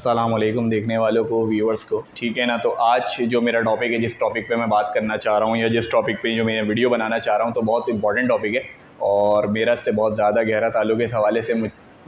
अस्सलाम वालेकुम देखने वालों को, व्यूअर्स को। ठीक है ना, तो आज जो मेरा टॉपिक है, जिस टॉपिक पे मैं बात करना चाह रहा हूँ या जिस टॉपिक पे जो मैं वीडियो बनाना चाह रहा हूँ, तो बहुत इंपॉर्टेंट टॉपिक है और मेरा इससे बहुत ज़्यादा गहरा ताल्लुक है। इस हवाले से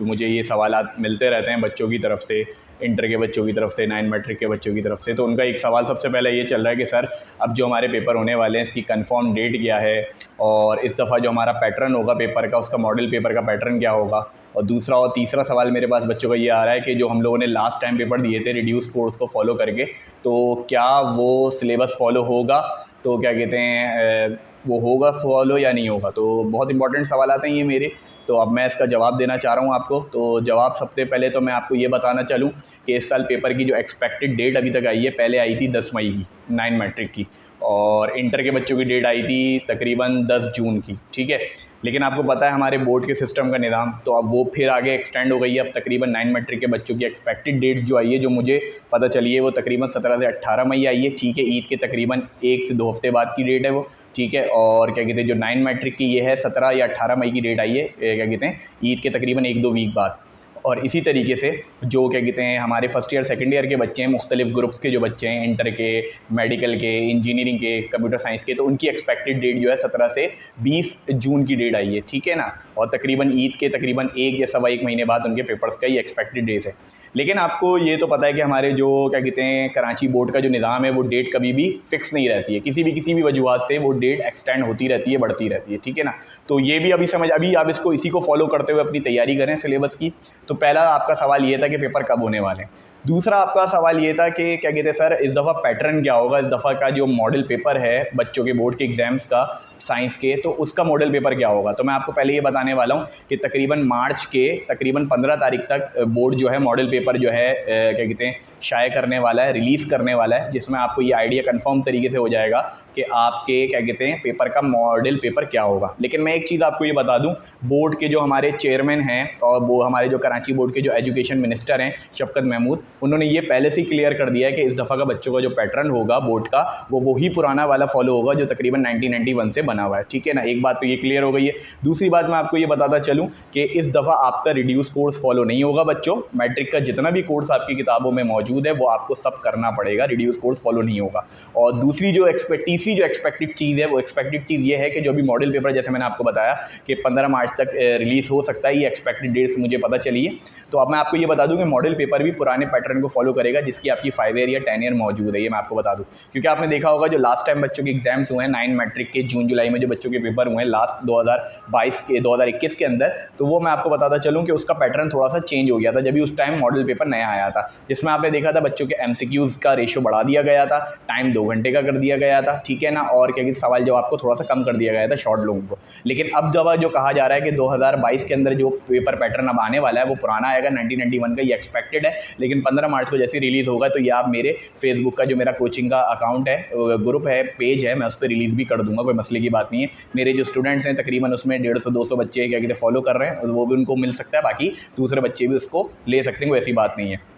मुझे ये सवालात मिलते रहते हैं बच्चों की तरफ से, इंटर के बच्चों की तरफ से, 9 मैट्रिक के बच्चों की तरफ से। तो उनका एक सवाल सबसे पहले ये चल रहा है कि सर, अब जो हमारे पेपर होने वाले हैं इसकी कंफर्म डेट क्या है, और इस दफ़ा जो हमारा पैटर्न होगा पेपर का, उसका मॉडल पेपर का पैटर्न क्या होगा। और दूसरा और तीसरा सवाल मेरे पास बच्चों का ये आ रहा है कि जो हम लोगों ने लास्ट टाइम पेपर दिए थे रिड्यूस कोर्स को फॉलो करके, तो क्या वो सिलेबस फॉलो होगा, तो क्या कहते हैं वो होगा फॉलो या नहीं होगा। तो बहुत इंपॉर्टेंट सवाल आते हैं ये मेरे, तो अब मैं इसका जवाब देना चाह रहा हूँ आपको। तो जवाब सबसे पहले तो मैं आपको ये बताना चलूँ कि इस साल पेपर की जो एक्सपेक्टेड डेट अभी तक आई है, पहले आई थी 10 मई की 9 मैट्रिक की, और इंटर के बच्चों की डेट आई थी तकरीबन 10 जून की। ठीक है, लेकिन आपको पता है हमारे बोर्ड के सिस्टम का निज़ाम, तो अब वो फिर आगे एक्सटेंड हो गई है। अब तकरीबन 9 मैट्रिक के बच्चों की एक्सपेक्टेड डेट्स जो आई है, जो मुझे पता चली है, वो तकरीबन 17 से 18 मई आई है। ठीक है, ईद के तकरीबन 1 से 2 हफ्ते बाद की डेट है वो। ठीक है, और क्या कहते हैं जो 9 मैट्रिक की ये है 17 या 18 मई की डेट आई है, क्या कहते हैं ईद के तकरीबन 1-2 वीक बाद। और इसी तरीके से जो क्या कहते हैं हमारे फर्स्ट ईयर सेकंड ईयर के बच्चे हैं, मुख्तलिफ ग्रुप्स के जो बच्चे हैं, इंटर के, मेडिकल के, इंजीनियरिंग के, कंप्यूटर साइंस के, तो उनकी एक्सपेक्टेड डेट जो है 17 से 20 जून की डेट आई है। ठीक है ना, और तकरीबन ईद के तकरीबन 1 या सवा 1 महीने बाद उनके पेपर्स का ही एक्सपेक्टेड डेट है। लेकिन आपको ये तो पता है कि हमारे जो क्या कहते हैं कराची बोर्ड का जो निज़ाम है, वो डेट कभी भी फिक्स नहीं रहती है। किसी भी वजूहत से वो डेट एक्सटेंड होती रहती है, बढ़ती रहती है। ठीक है ना, तो ये भी अभी आप इसको इसी को फॉलो करते हुए अपनी तैयारी करें सिलेबस की। तो पहला आपका सवाल ये था कि पेपर कब होने वाले हैं। दूसरा आपका सवाल ये था कि क्या कहते हैं सर, इस दफ़ा पैटर्न क्या होगा, इस दफ़ा का जो मॉडल पेपर है बच्चों के बोर्ड के एग्ज़ाम्स का, साइंस के, तो उसका मॉडल पेपर क्या होगा। तो मैं आपको पहले ये बताने वाला हूँ कि तकरीबन मार्च के तकरीबन 15 तारीख तक बोर्ड जो है मॉडल पेपर जो है क्या कहते हैं शाये करने वाला है, रिलीज़ करने वाला है, जिसमें आपको ये आइडिया कंफर्म तरीके से हो जाएगा कि आपके क्या कहते हैं पेपर का मॉडल पेपर क्या होगा। लेकिन मैं एक चीज़ आपको ये बता दूँ, बोर्ड के जो हमारे चेयरमैन हैं और वो हमारे जो कराची बोर्ड के जो एजुकेशन मिनिस्टर हैं शफकत महमूद, उन्होंने ये पहले से क्लियर कर दिया है कि इस दफ़ा का बच्चों का जो पैटर्न होगा बोर्ड का, वो वही पुराना वाला फॉलो होगा जो तकरीबन 1991 से बना हुआ है। ठीक है ना, एक बात तो ये क्लियर हो गई है। दूसरी बात मैं आपको ये बताता चलूँ कि इस दफ़ा आपका रिड्यूस कोर्स फॉलो नहीं होगा बच्चों। मैट्रिक का जितना भी कोर्स आपकी किताबों में मौजूद है वो आपको सब करना पड़ेगा, रिड्यूस कोर्स फॉलो नहीं होगा। और दूसरी जो तीसरी जो एक्सपेक्टेड चीज़ है, वो एक्सपेक्टेड चीज़ ये है कि जो भी मॉडल पेपर, जैसे मैंने आपको बताया कि 15 मार्च तक रिलीज़ हो सकता है, ये एक्सपेक्टेड डेट्स मुझे पता चली है। तो अब मैं आपको ये बता दूं कि मॉडल पेपर भी पुराने पैटर्न को फॉलो करेगा जिसकी आपकी 5 ईयर या 10 ईयर मौजूद है। ये मैं आपको बता दूं क्योंकि आपने देखा होगा जो लास्ट टाइम बच्चों के एग्जाम्स हुए हैं 9 मैट्रिक के, जून जुलाई में जो बच्चों के पेपर हुए हैं लास्ट 2021 के अंदर, तो वो मैं आपको बताता चलूँ कि उसका पैटर्न थोड़ा सा चेंज हो गया था जब भी उस टाइम मॉडल पेपर नया आया था, जिसमें आपने देखा था बच्चों के MCQs का रेशो बढ़ा दिया गया था, टाइम 2 घंटे का कर दिया गया था। ठीक है ना, और क्या कहते सवाल जवाब को थोड़ा सा कम कर दिया गया था शॉर्ट लोगों को। लेकिन अब जब जो कहा जा रहा है कि 2022 के अंदर जो पेपर पैटर्न अब आने वाला है वो पुराना आएगा, 1991 का ये एक्सपेक्टेड है। लेकिन 15 मार्च को जैसे रिलीज़ होगा तो ये आप मेरे फेसबुक का जो मेरा कोचिंग का अकाउंट है, ग्रुप है, पेज है, मैं उस पर रिलीज़ भी कर दूंगा, कोई मसले की बात नहीं है। मेरे जो स्टूडेंट्स हैं तकरीबन उसमें 150-200 बच्चे क्या कहते हैं फॉलो कर रहे हैं, वो भी उनको मिल सकता है, बाकी दूसरे बच्चे भी उसको ले सकते हैं, कोई ऐसी बात नहीं है।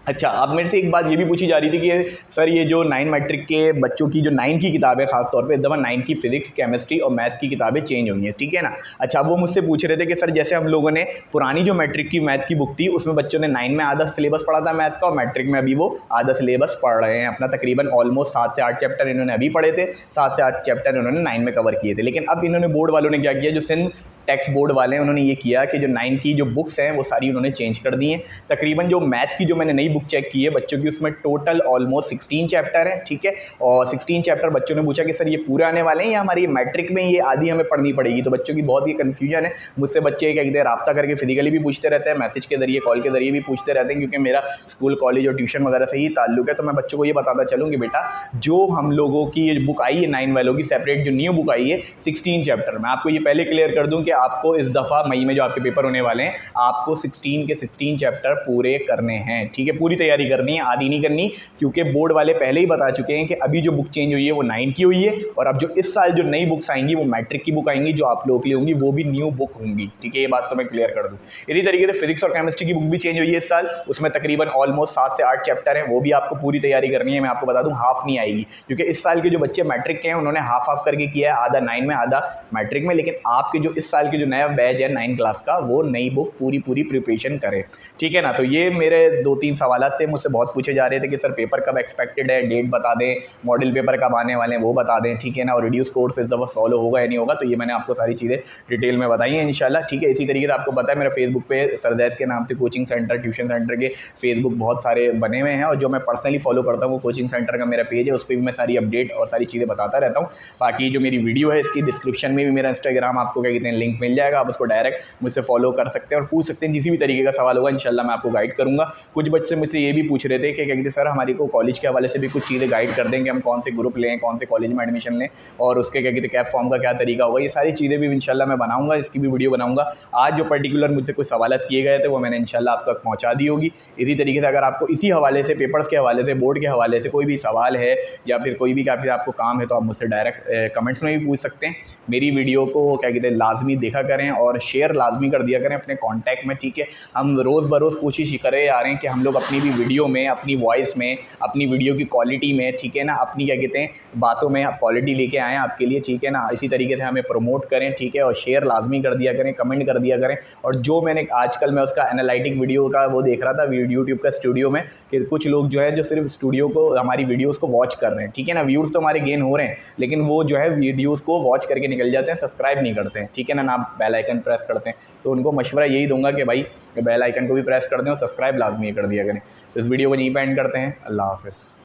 अच्छा, अब मेरे से एक बात ये भी पूछी जा रही थी कि सर ये जो 9 मैट्रिक के बच्चों की जो 9 की किताब है, खास तौर पे इस दफ़ा 9 की फिजिक्स, केमिस्ट्री और मैथ्स की किताबें चेंज हुई हैं। ठीक है ना, अच्छा, वो मुझसे पूछ रहे थे कि सर जैसे हम लोगों ने पुरानी जो मैट्रिक की मैथ की बुक थी उसमें बच्चों ने 9 में आधा सिलेबस पढ़ा था मैथ का, और मैट्रिक में अभी वो आधा सिलेबस पढ़ रहे हैं अपना, तकरीबन ऑलमोस्ट 7 से 8 चैप्टर इन्होंने अभी पढ़े थे, 7 से 8 चैप्टर इन्होंने 9 में कवर किए थे। लेकिन अब इन्होंने बोर्ड वालों ने क्या किया, जो सिंध टेक्स्ट बोर्ड वाले हैं, उन्होंने ये किया कि जो 9 की जो बुक्स हैं वो सारी उन्होंने चेंज कर दी हैं। तकरीबन जो मैथ की जो मैंने नई बुक चेक की है बच्चों की, उसमें टोटल ऑलमोस्ट 16 चैप्टर हैं। ठीक है, और 16 चैप्टर बच्चों ने पूछा कि सर ये पूरे आने वाले हैं या हमारी मैट्रिक में ये आधी हमें पढ़नी पड़ेगी। तो बच्चों की बहुत ही कन्फ्यूजन है। मुझसे बच्चे क्या कहते हैं रब्ता करके फिजिकली भी पूछते रहते हैं, मैसेज के जरिए, कॉल के जरिए भी पूछते रहते हैं, क्योंकि मेरा स्कूल, कॉलेज और ट्यूशन वगैरह से ही ताल्लुक है। तो मैं बच्चों को ये बताता चलूँ कि बेटा जो हम लोगों की ये बुक आई है 9 वालों की सेपरेट जो न्यू बुक आई है 16 चैप्टर, मैं आपको ये पहले क्लियर कर दूँ कि आपको इस दफ़ा मई में जो आपके पेपर होने वाले हैं आपको 16 के 16 चैप्टर पूरे करने हैं। ठीक है, पूरी तैयारी करनी है, आधी नहीं करनी, क्योंकि बोर्ड वाले पहले ही बता चुके हैं कि अभी जो बुक चेंज हुई है वो 9 की हुई है, और अब जो इस साल जो नई बुक्स आएंगी वो मैट्रिक की बुक आएंगी, जो आप लोगों के लिए होंगी वो भी न्यू बुक होंगी। ठीक है, ये बात तो मैं क्लियर कर दूं। इसी तरीके से फिजिक्स और केमिस्ट्री की बुक भी चेंज हुई है इस साल, उसमें तकरीबन ऑलमोस्ट 7 से 8 चैप्टर हैं, वो भी आपको पूरी तैयारी करनी है। मैं आपको बता दूं हाफ नहीं आएगी, क्योंकि इस साल के जो बच्चे मैट्रिक के हैं उन्होंने हाफ करके किया है, आधा 9 में आधा मैट्रिक में। लेकिन आपके जो इस साल की जो नया बैच है 9 क्लास का, वो नई बुक पूरी प्रिपरेशन करे, ठीक है ना। तो ये मेरे 2-3 सवालात थे, मुझसे बहुत पूछे जा रहे थे कि सर पेपर कब एक्सपेक्टेड है, डेट बता दें, मॉडल पेपर कब आने वाले हैं वो बता दें, ठीक है ना, और रिड्यूस कोर्स इस दफ़ा फॉलो होगा या नहीं होगा। तो ये मैंने आपको सारी चीज़ें डिटेल में बताई हैं इंशाल्लाह, ठीक है। इसी तरीके से आपको पता है मेरा फेसबुक पे सरदैद के नाम से कोचिंग सेंटर, ट्यूशन सेंटर के फेसबुक बहुत सारे बने हुए हैं, और जो मैं पर्सनली फॉलो करता हूँ वो कोचिंग सेंटर का मेरा पेज है, उस पर भी मैं सारी अपडेट और सारी चीज़ें बताता रहता हूँ। बाकी जो मेरी वीडियो है इसकी डिस्क्रिप्शन में भी मेरा इंस्टाग्राम आपको क्या कहते हैं लिंक मिल जाएगा, आप उसको डायरेक्ट मुझसे फॉलो कर सकते हैं और पूछ सकते हैं, किसी भी तरीके का सवाल होगा इंशाल्लाह मैं आपको गाइड करूँगा। कुछ बच्चे मुझसे ये भी पूछ रहे थे कि क्या कहते हैं सर हमारे को कॉलेज के हवाले से भी कुछ चीज़ें गाइड कर देंगे, हम कौन से ग्रुप लें, कौन से कॉलेज में एडमिशन लें, और उसके क्या कहते हैं कैप फॉर्म का क्या तरीका होगा, ये सारी चीज़ें भी इंशाल्लाह मैं बनाऊँगा, इसकी भी वीडियो बनाऊँगा। आज जो पर्टिकुलर मुझसे कुछ सवालात किए गए थे वो मैंने इंशाल्लाह आप तक पहुँचा दी होगी। इसी तरीके से अगर आपको इसी हवाले से, पेपर्स के हवाले से, बोर्ड के हवाले से कोई भी सवाल है या फिर कोई भी फिर आपको काम है, तो आप मुझसे डायरेक्ट कमेंट्स में भी पूछ सकते हैं। मेरी वीडियो को क्या कहते हैं लाजमी देखा करें और शेयर लाजमी कर दिया करें अपने कॉन्टैक्ट में, ठीक है। हम रोज़ बरोज़ कोशिश करे आ रहे हैं कि हम लोग अपनी भी वीडियो में, अपनी वॉइस में, अपनी वीडियो की क्वालिटी में, ठीक है ना, अपनी क्या कहते हैं बातों में क्वालिटी लेके आएँ आपके लिए, ठीक है ना। इसी तरीके से हमें प्रमोट करें, ठीक है, और शेयर लाजमी कर दिया करें, कमेंट कर दिया करें। और जो मैंने आजकल मैं उसका एनालिटिक वीडियो का वो देख रहा था यूट्यूब का स्टूडियो में, कि कुछ लोग जो है जो सिर्फ स्टूडियो को, हमारी वीडियोस को वॉच कर रहे हैं, ठीक है ना। व्यूज़ तो हमारे गेन हो रहे हैं, लेकिन वो जो है वीडियोस को वॉच करके निकल जाते हैं, सब्सक्राइब नहीं करते हैं, ठीक है ना, ना बेल आइकन प्रेस करते हैं। तो उनको मशवरा यही दूंगा कि भाई बेल आइकन को भी प्रेस कर दें और सब्सक्राइब लाजमी कर दिया करें। तो इस वीडियो को यहीं पे एंड करते हैं। अल्लाह हाफ़िज़।